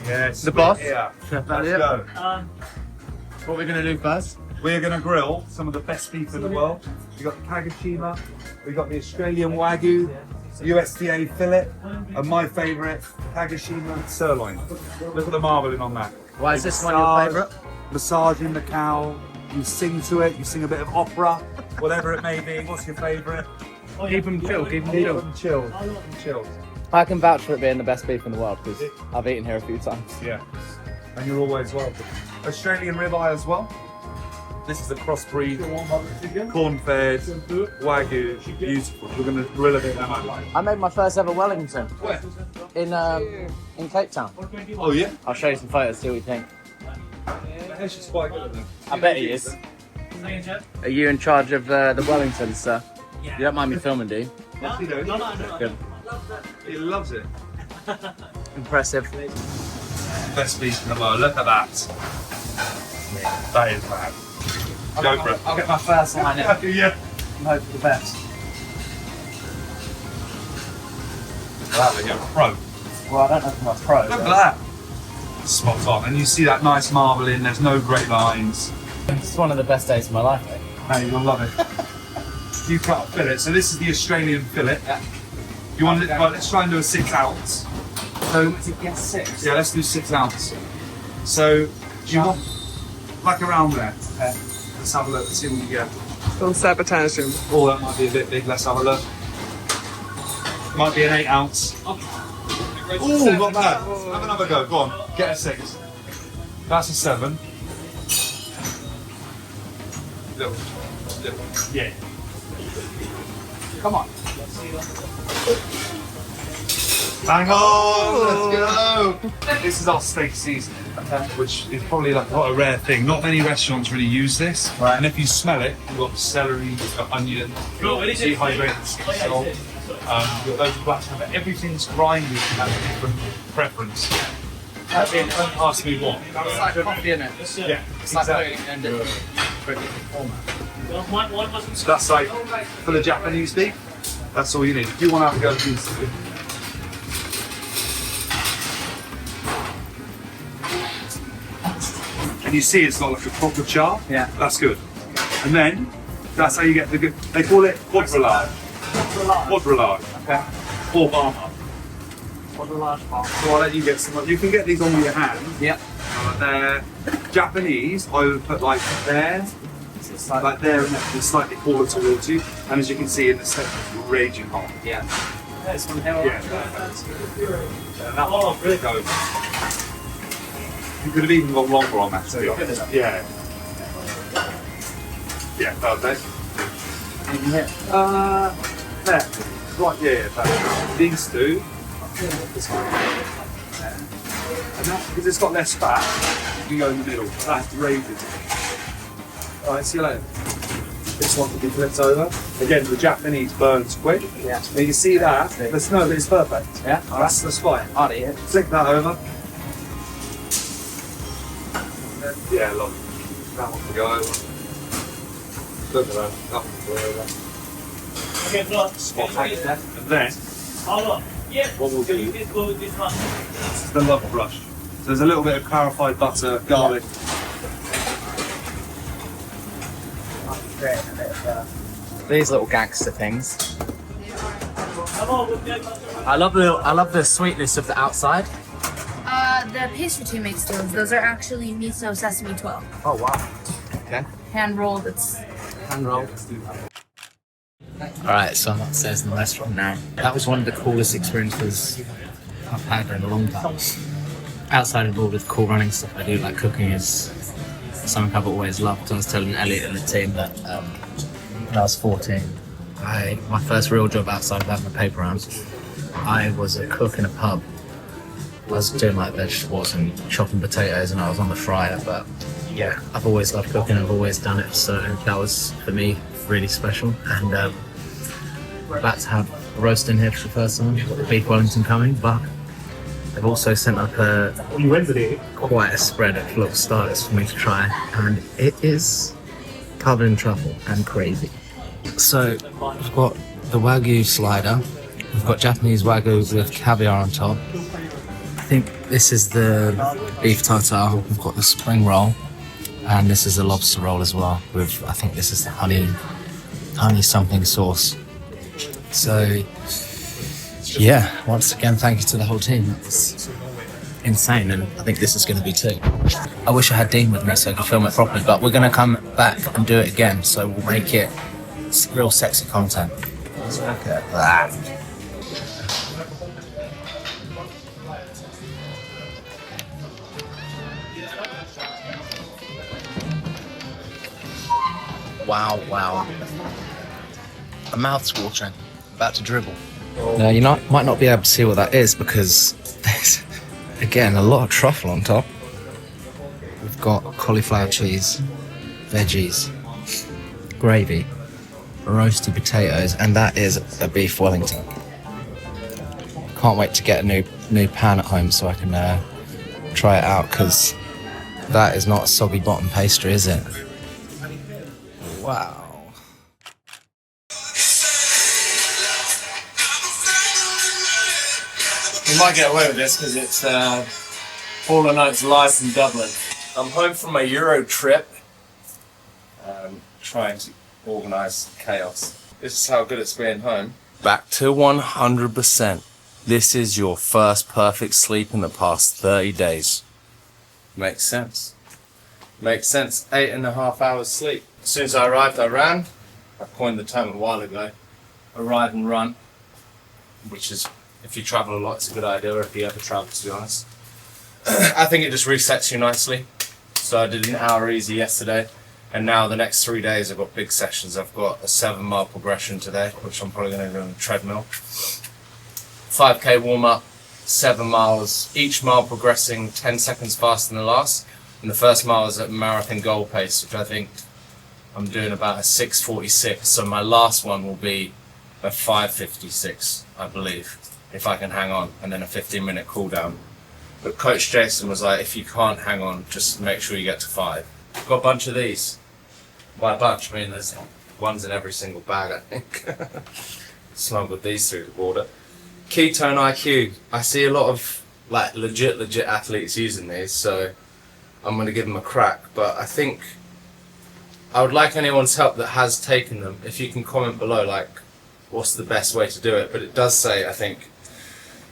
Yes. The boss? Yeah. Chef Let's Elliot. go. What we're going to do first? We're going to grill some of the best beef in the world. We've got the Kagashima, we've got the Australian Wagyu, USDA fillet, and my favourite, Kagashima sirloin. Look at the marbling on that. Why is this one your favourite? Massaging the cow, you sing to it, you sing a bit of opera, whatever it may be. What's your favourite? Keep them chilled, keep them Keep chilled. them chilled. Chilled. I can vouch for it being the best beef in the world because I've eaten here a few times. Yeah. And you're always welcome. Australian ribeye as well. This is a crossbreed, corn-fed, Wagyu, beautiful. We're going to grill it. I made my first ever Wellington. Where? In Cape Town. Oh yeah? I'll show you some photos, see what you think. It's just quite good, isn't it? I bet he is. Are you in charge of the Wellington, sir? You don't mind me filming, do you? Yes, he does. Good. He loves it. Impressive. Best beef in the world. Look at that. That is bad. Go for it. I'll get my first line in. Yeah. And hope for the best. Wow, you're a pro. Well, I don't know if I'm a pro. Look at that. Spot on. And you see that nice marbling, there's no grey lines. It's one of the best days of my life, mate. No, you'll love it. You cut a fillet. So this is the Australian fillet. Yeah. You want it? Right, let's try and do a 6 ounce. So Yes, 6. yeah, let's do 6 ounce. So do you want like around there? Okay. Let's have a look. See what we get. Don't sabotage him. Oh, that might be a bit big. Let's have a look. Might be an 8 ounce. Oh, not bad. Have another go. Go on. Get a 6. That's a 7. Little. Yeah. Come on. Hang on. Let's go. This is our steak seasoning, which is probably like quite a rare thing. Not many restaurants really use this. Right. And if you smell it, you've got celery, you've got onion, you've got dehydrated salt, you've got those black pepper. Everything's grinded and has a different preference. Don't ask me what. It's like coffee, isn't it? Yeah, It's like exactly. and So that's like for the Japanese beef. That's all you need. If you want to have a go at these. And you see it's got like a proper char. Yeah. That's good. And then that's how you get the good. They call it quadrillage. Quadrillage. Okay. Or barma. What a large bar. So I'll let you get some. You can get these on with your hand. Yep. They're Japanese. I would put like there, like there, and then slightly forward towards you. And as you can see in the second, it's raging hot. Yeah. This one here. Yeah. And that one really goes. You could have even gone longer on that, to be honest. Yeah. Yeah, perfect. There. Right, yeah. These two. And that, because it's got less fat, you can go in the middle. That's raging. Alright, see you later. This one can be flipped over. Again, the Japanese burns quick. Yeah. Now you see that? But no, it's perfect. Yeah. That's fine. I'll eat it. Flick that over. Yeah, look. That one can go over. Look at that. That one can go over. Spot that. And then, what we'll do, this is the love brush. So there's a little bit of clarified butter, garlic. These little gangster things. I love the sweetness of the outside. The pastry team makes those are actually miso sesame 12. Oh wow. Okay. Hand rolled, it's Hand roll. Alright, so I'm upstairs in the restaurant now. That was one of the coolest experiences I've had in a long time. Outside of all the cool running stuff I do, like cooking is something I've always loved. I was telling Elliot and the team that when I was 14, my first real job outside of having a paper round, I was a cook in a pub. I was doing like vegetables and chopping potatoes and I was on the fryer, but yeah, I've always loved cooking, I've always done it, so that was, for me, really special. And we're about to have a roast in here for the first time. We've got the beef Wellington coming, but they've also sent up quite a spread of little starters for me to try, and it is covered in truffle and crazy. So we've got the Wagyu slider, we've got Japanese Wagyu with caviar on top. I think This is the beef tartare. We've got the spring roll, and this is the lobster roll as well. With I think this is the honey something sauce. So yeah, once again, thank you to the whole team. It's insane, and I think this is going to be too. I wish I had Dean with me so I could film it properly, but we're going to come back and do it again. So we'll make it real sexy content. Look at that. Wow. My mouth's watering. I'm about to dribble. Now, you might not be able to see what that is because there's, again, a lot of truffle on top. We've got cauliflower cheese, veggies, gravy, roasted potatoes, and that is a beef Wellington. Can't wait to get a new pan at home so I can try it out, because that is not a soggy bottom pastry, is it? Wow. We might get away with this because it's Hall & Oates live from Dublin. I'm home from my Euro trip, trying to organise chaos. This is how good it's been home. Back to 100%. This is your first perfect sleep in the past 30 days. Makes sense. Makes sense. 8.5 hours sleep. As soon as I arrived, I ran. I coined the term a while ago. Arrive and run, which is, if you travel a lot, it's a good idea, or if you ever travel, to be honest. I think it just resets you nicely. So I did an hour easy yesterday, and now the next 3 days I've got big sessions. I've got a 7-mile progression today, which I'm probably going to do on the treadmill. 5k warm-up, 7 miles, each mile progressing 10 seconds faster than the last. And the first mile is at marathon goal pace, which I think I'm doing about a 6:46. So my last one will be a 5:56, I believe, if I can hang on, and then a 15-minute cool down. But Coach Jason was like, if you can't hang on, just make sure you get to 5. I've got a bunch of these. By a bunch, I mean there's ones in every single bag, I think. Smuggled these through the border. Ketone IQ. I see a lot of like legit athletes using these, so I'm going to give them a crack. But I think I would like anyone's help that has taken them. If you can comment below, like, what's the best way to do it. But it does say, I think,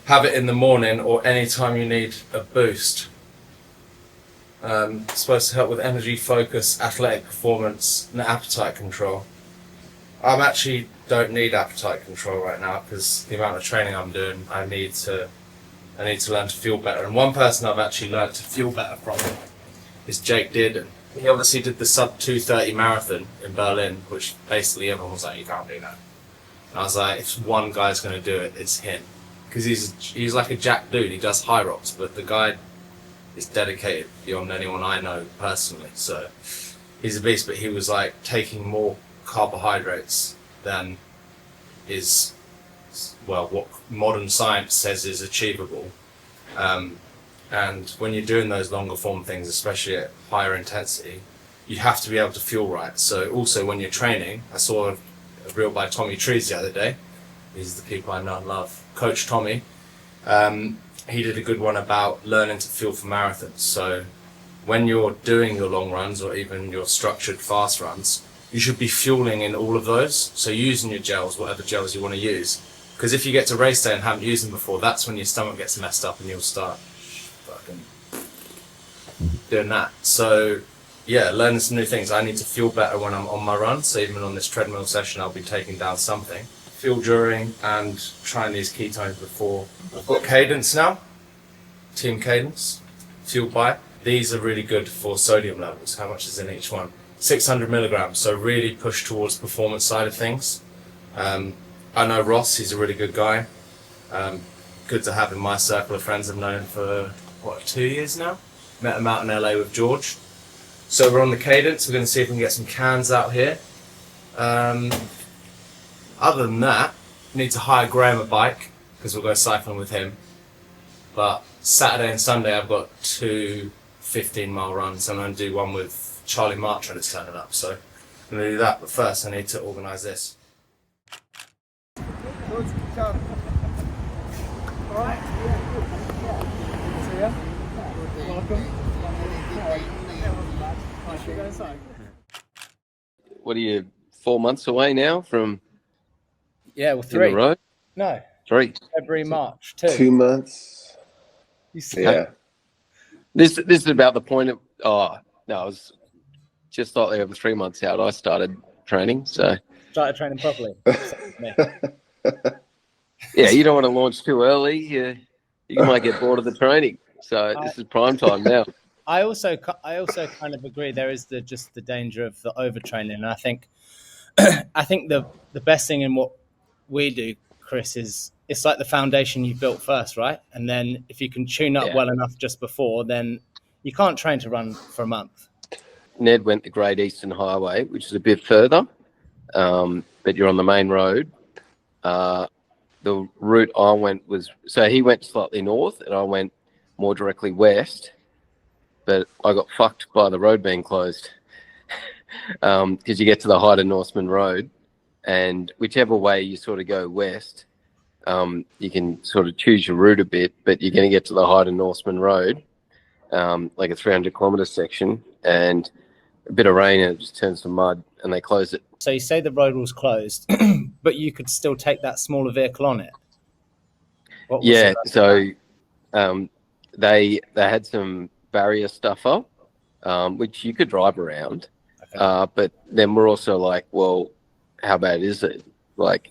have it in the morning or any time you need a boost. It's supposed to help with energy, focus, athletic performance, and appetite control. I actually don't need appetite control right now because the amount of training I'm doing, I need to learn to feel better. And one person I've actually learned to feel better from is Jake Dearden. He obviously did the sub 2:30 marathon in Berlin, which basically everyone was like, you can't do that. And I was like, if one guy's going to do it, it's him. Because he's like a jack dude, he does high rocks, but the guy is dedicated beyond anyone I know personally. So he's a beast, but he was like taking more carbohydrates than is, well, what modern science says is achievable. And when you're doing those longer form things, especially at higher intensity, you have to be able to feel right. So also when you're training, I saw a reel by Tommy Trees the other day. These are the people I know and love. Coach Tommy, he did a good one about learning to feel for marathons. So when you're doing your long runs or even your structured fast runs, you should be fueling in all of those. So using your gels, whatever gels you want to use. Because if you get to race day and haven't used them before, that's when your stomach gets messed up and you'll start fucking doing that. So yeah, learning some new things. I need to feel better when I'm on my run. So even on this treadmill session, I'll be taking down something. Feel during and trying these ketones before. I've got Cadence now, Team Cadence, fueled by. These are really good for sodium levels. How much is in each one? 600 milligrams, so really push towards performance side of things. I know Ross, he's a really good guy. Good to have in my circle of friends. I've known him for, 2 years now? Met him out in LA with George. So we're on the Cadence, we're going to see if we can get some cans out here. Other than that, we need to hire Graham a bike, because we'll go cycling with him. But Saturday and Sunday I've got 2 15-mile runs. I'm going to do one with Charlie Marcher that's turning up, so I'm going to do that. But first I need to organise this. Alright. So What are you, 4 months away now from Yeah, well, in the 3. road? No, 3. February, March, 2. 2 months. You see, Yeah. This is about the point of, oh, no, I was just slightly over 3 months out. I started training, so. started training properly. Yeah, you don't want to launch too early. You might get bored of the training. So this is prime time now. I also kind of agree. There is just the danger of the overtraining, and I think the best thing in what we do, Chris, is it's like the foundation you built first, right? And then if you can tune up well enough just before, then you can't train to run for a month. Ned went the Great Eastern Highway, which is a bit further, but you're on the main road. The route I went was, so he went slightly north and I went more directly west, but I got fucked by the road being closed because you get to the height of Norseman Road, and whichever way you sort of go west, you can sort of choose your route a bit, but you're going to get to the height of Norseman Road, like a 300-kilometre section, and a bit of rain and it just turns to mud and they close it. So you say the road was closed, but you could still take that smaller vehicle on it. Yeah, so they had some barrier stuff up, which you could drive around. Okay. But then we're also like, well, how bad is it? Like,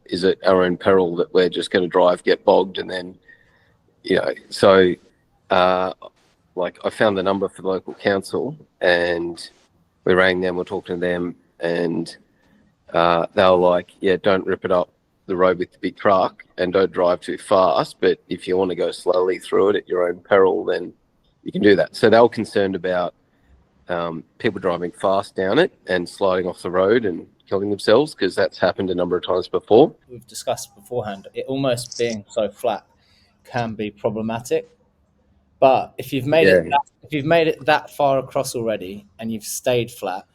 is it our own peril that we're just going to drive, get bogged, and then, so like I found the number for the local council and we rang them, we're talking to them, and they were like, yeah, don't rip it up the road with the big truck and don't drive too fast, but if you want to go slowly through it at your own peril, then you can do that. So they were concerned about people driving fast down it and sliding off the road and killing themselves, because that's happened a number of times before. We've discussed beforehand, it almost being so flat can be problematic. But if you've made it that far across already and you've stayed flat,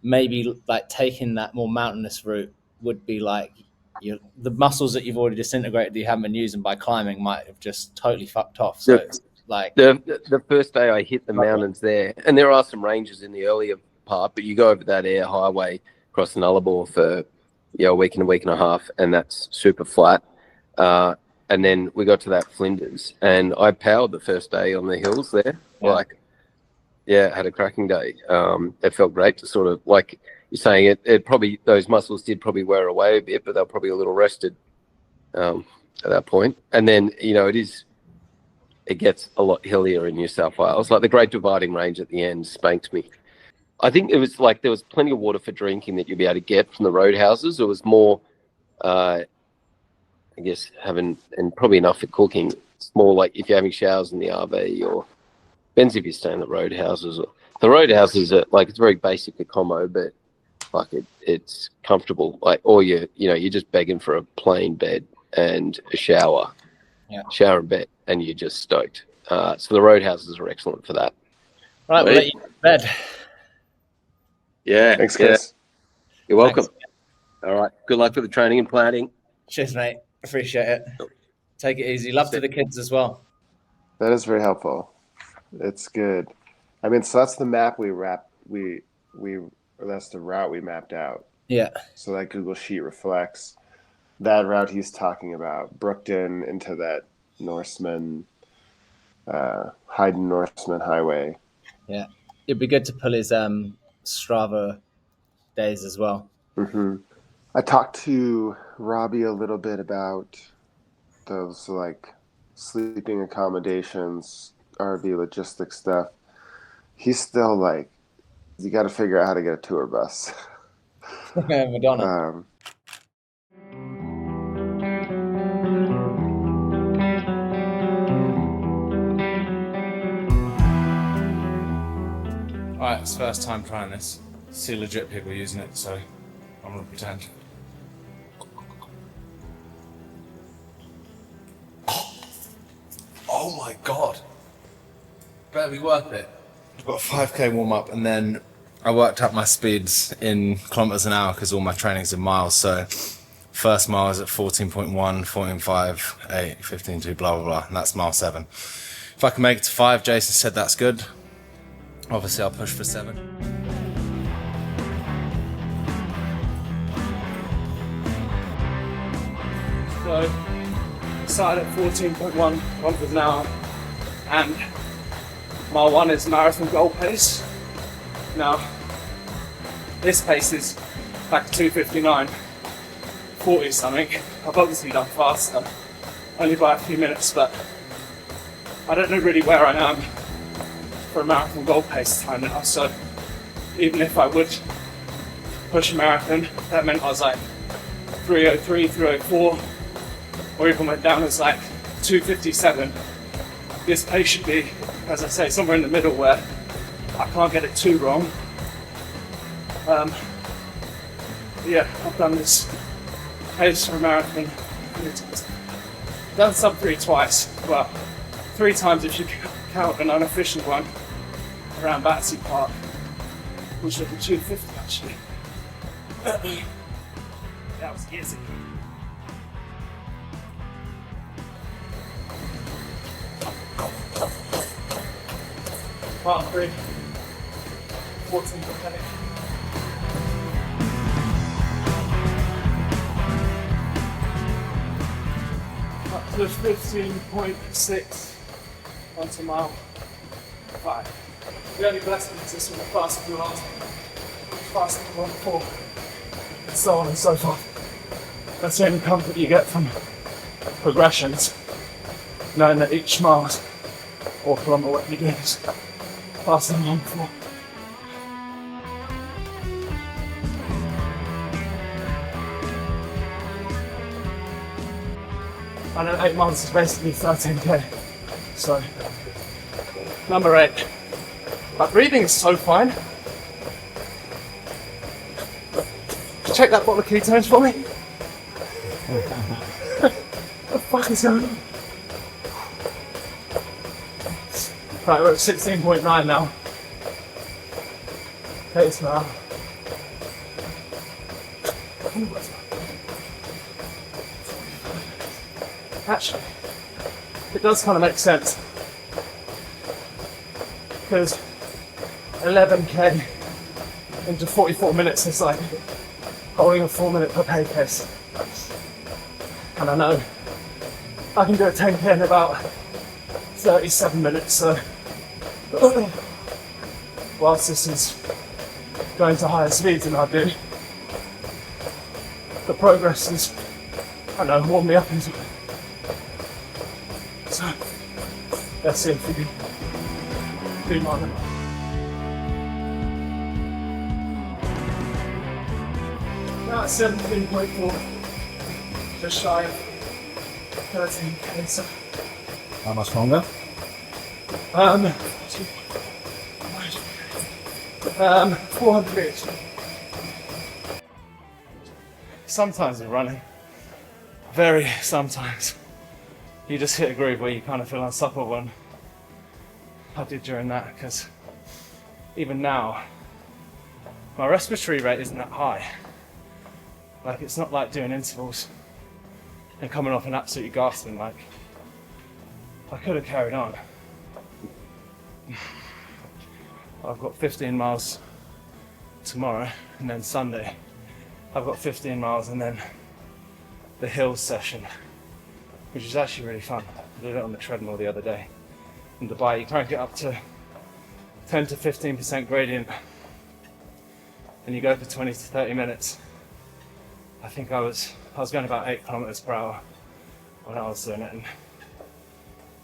maybe like taking that more mountainous route would be like the muscles that you've already disintegrated that you haven't been using by climbing might have just totally fucked off. So it's like the first day I hit the mountains there, and there are some ranges in the earlier part, but you go over that air highway across the Nullarbor for a week and a half, and that's super flat. And then we got to that Flinders, and I powered the first day on the hills there. Yeah. Had a cracking day. It felt great to sort of, like you're saying, it probably, those muscles did probably wear away a bit, but they're probably a little rested at that point. And then, it gets a lot hillier in New South Wales. Like the Great Dividing Range at the end spanked me. I think it was like there was plenty of water for drinking that you'd be able to get from the roadhouses. It was more, I guess, and probably enough for cooking. It's more like if you're having showers in the RV, or depends if you stay in the roadhouses. The roadhouses are like, it's very basic accommod, but like it's comfortable. Like, or you're just begging for a plain bed and a shower, shower and bed, and you're just stoked. So the roadhouses are excellent for that. Right, we'll let you to bed. Yeah. Thanks, Chris. You're welcome. Thanks. All right. Good luck with the training and planning. Cheers, mate. Appreciate it. Take it easy. Love to the kids as well. That is very helpful. It's good. I mean, so that's the map that's the route we mapped out. Yeah. So that Google Sheet reflects that route he's talking about, Brookton into that Norseman, Hayden Norseman Highway. Yeah. It'd be good to pull his Strava days as well. Mm-hmm. I talked to Robbie a little bit about those like sleeping accommodations, RV logistics stuff. He's still like, you got to figure out how to get a tour bus. Madonna. Alright, it's first time trying this. See legit people using it, so I'm gonna pretend. Oh my god. Better be worth it. I've got a 5k warm up, and then I worked up my speeds in kilometers an hour because all my training's in miles. So first mile is at 14.1, 14.5, 8, 15.2, blah blah blah, and that's mile 7. If I can make it to 5, Jason said that's good. Obviously I'll push for 7. So, started at 14.1 kilometers an hour, and mile 1 is marathon goal pace. Now, this pace is like 2:59, 40 something. I've obviously done faster, only by a few minutes, but I don't know really where I am for a marathon goal pace time now. So, even if I would push a marathon, that meant I was like 3:03, 3:04. Or even went down as like 2:57. This pace should be, as I say, somewhere in the middle where I can't get it too wrong. Yeah, I've done this pace for a marathon 3 times. Done sub 3 twice. Well, 3 times if you count an unofficial one around Battersea Park, which was 2:50 actually. That was years ago. Part 3, 14.8. Up to 15.6 onto mile 5. The only blessing is this one faster than the last one, faster than the one before, and so on and so forth. That's the only comfort you get from progressions, knowing that each mile or kilometre what you're doing is faster than the one before. I know 8 months is basically 13k, so number 8. My breathing is so fine. Check that bottle of ketones for me. What the fuck is going on? Right, we're at 16.9 now. Pace now. Actually, it does kind of make sense. Because 11k into 44 minutes is like holding a 4-minute per K pace. And I know I can do a 10k in about 37 minutes, so whilst this is going to higher speeds than I do, the progress is, I don't know, warm me up into it. So, let's see if we can do more than that. Now at 17.4, just shy of 13k, so. How much longer? 400 meters. Sometimes in running, very sometimes, you just hit a groove where you kind of feel unstoppable, and I did during that, because even now, my respiratory rate isn't that high. Like, it's not like doing intervals and coming off and absolutely gasping. Like, I could have carried on. I've got 15 miles tomorrow, and then Sunday I've got 15 miles, and then the hills session, which is actually really fun. I did it on the treadmill the other day in Dubai. You crank it up to 10 to 15% gradient, and you go for 20 to 30 minutes. I think I was going about 8 kilometers per hour when I was doing it, and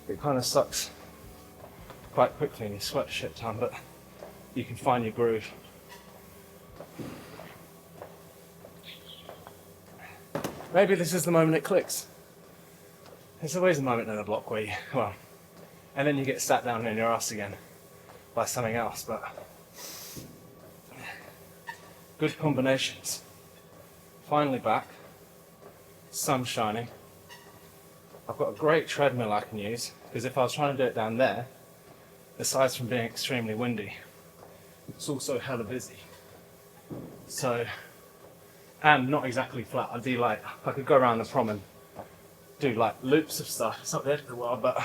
it kind of sucks quite quickly and you sweat shit ton, but you can find your groove. Maybe this is the moment it clicks. There's always a moment in a block where you, well, and then you get sat down in your ass again by something else, but good combinations. Finally back, sun shining. I've got a great treadmill I can use, because if I was trying to do it down there, aside from being extremely windy, it's also hella busy. So, and not exactly flat. I'd be like, I could go around the prom and do like loops of stuff. It's not the end of the world, but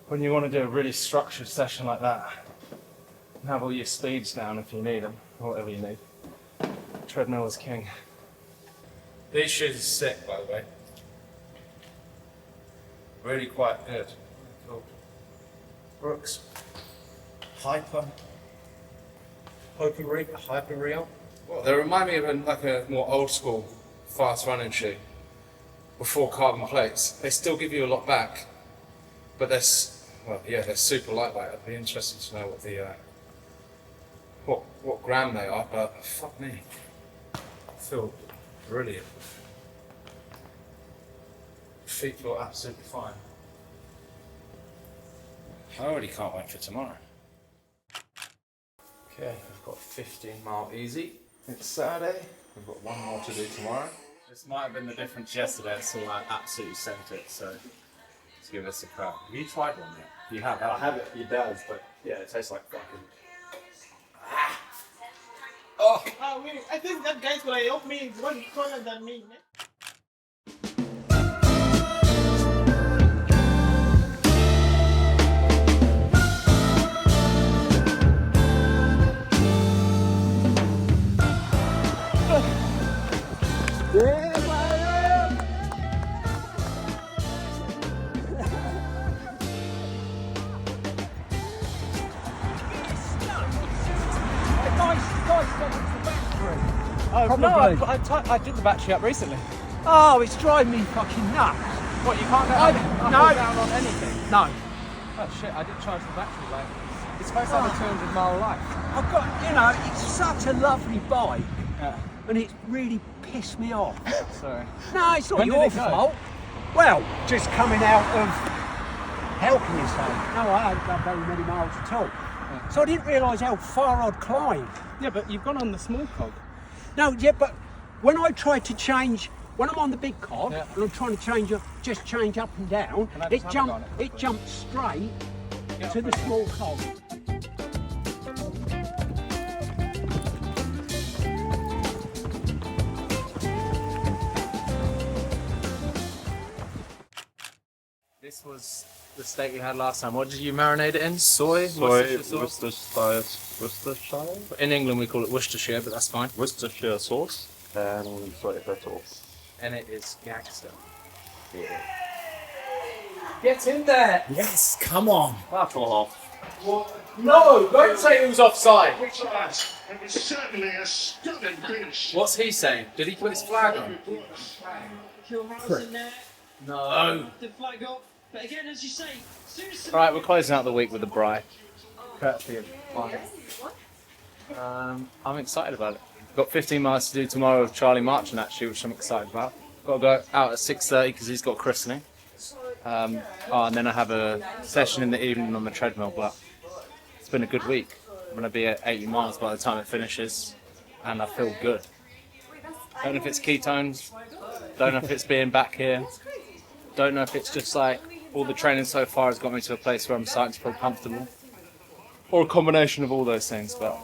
when you want to do a really structured session like that, and have all your speeds down if you need them, or whatever you need. Treadmill is king. These shoes are sick, by the way. Really quite good. Cool. Brooks. Hyper real. Well, they remind me of a more old school fast running shoe before carbon plates. They still give you a lot back, but they're super lightweight. I'd be interested to know what the what gram they are, but fuck me, I feel brilliant. Feet feel absolutely fine. I already can't wait for tomorrow. Okay, we've got 15-mile easy. It's Saturday. We've got one more to do tomorrow. This might have been the difference yesterday, so I absolutely sent it. So let's give this a crack. Have you tried one yet? You have. I have it. It does, but yeah, it tastes like fucking. Oh! I think that guy's gonna help me one taller than me. Yeah, Byron! Oh, no, I did the battery up recently. Oh, it's driving me fucking nuts. What, you can't go down on anything? No. Oh shit, I did charge the battery, like, it's supposed to have a 200-mile life. I've got, it's such a lovely bike, Yeah. and it's really pissed me off. Sorry. No, it's not When did your it go? fault. Well, just coming out of helping you say. No, I hadn't done very many miles at all. Yeah. So I didn't realise how far I'd climbed. Yeah, but you've gone on the small cog. No, yeah, but when I tried to change, when I'm on the big cog, Yeah. and I'm trying to change up and down, Can I just have a go on it, it please? jumped straight Get to up the there. small cog. This was the steak we had last time. What did you marinate it in? Soy? Soy, Worcestershire Worcestershire, In England we call it Worcestershire, but that's fine. Worcestershire sauce, and soy feta. And it is gangster. Yeah. Get in there! Yes, come on. That's all. No! Don't say who's offside! It was certainly a stunning finish. What's he saying? Did he put his flag on? No! The flag off. But again, as you say, seriously. Alright, we're closing out the week with a braai. Courtesy of Byron. I'm excited about it. We've got 15 miles to do tomorrow with Charlie Marchant actually, which I'm excited about. Got to go out at 6:30 because he's got christening. And then I have a session in the evening on the treadmill, but it's been a good week. I'm going to be at 80 miles by the time it finishes, and I feel good. Don't know if it's ketones, don't know if it's being back here, don't know if it's just like all the training so far has got me to a place where I'm starting to feel comfortable, or a combination of all those things, but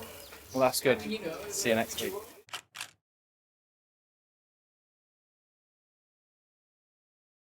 well, that's good. See you next week.